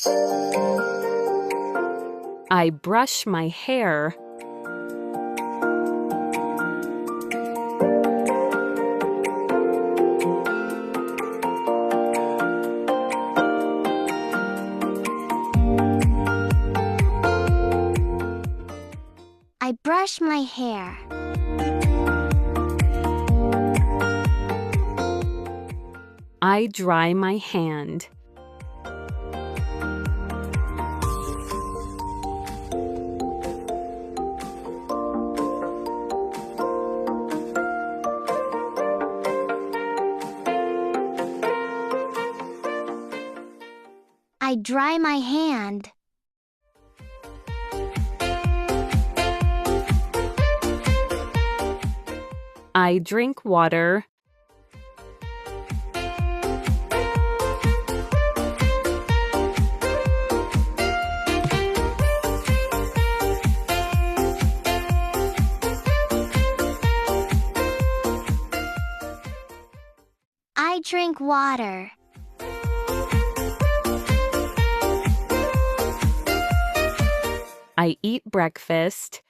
I brush my hair. I brush my hair. I dry my hand. I dry my hand. I drink water. I drink water. I eat breakfast.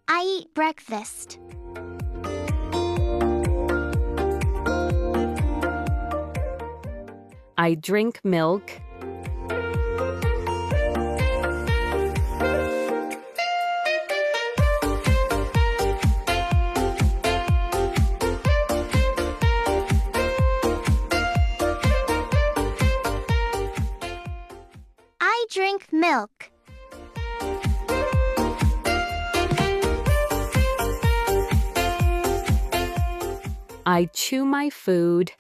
I eat breakfast. I drink milk. I drink milk. I chew my food.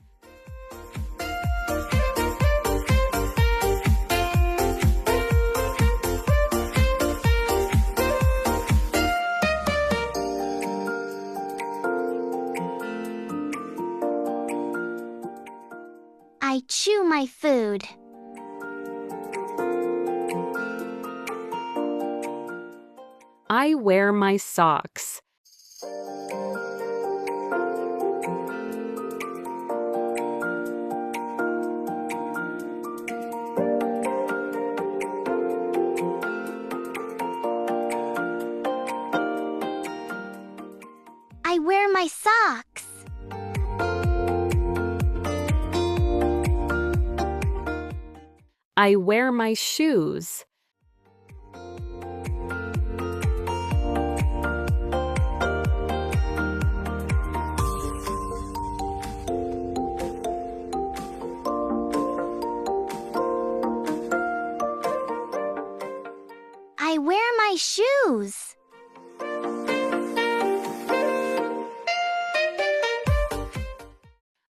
I chew my food. I wear my socks. I wear my socks. I wear my shoes. I wear my shoes.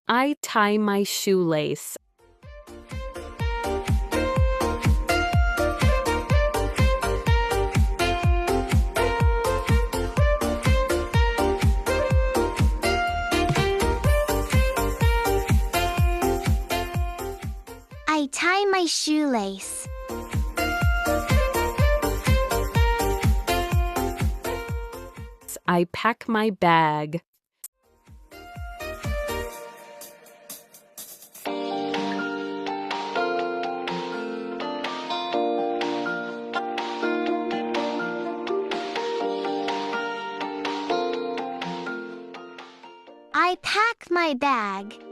I tie my shoelace. I tie my shoelace. I pack my bag. I pack my bag.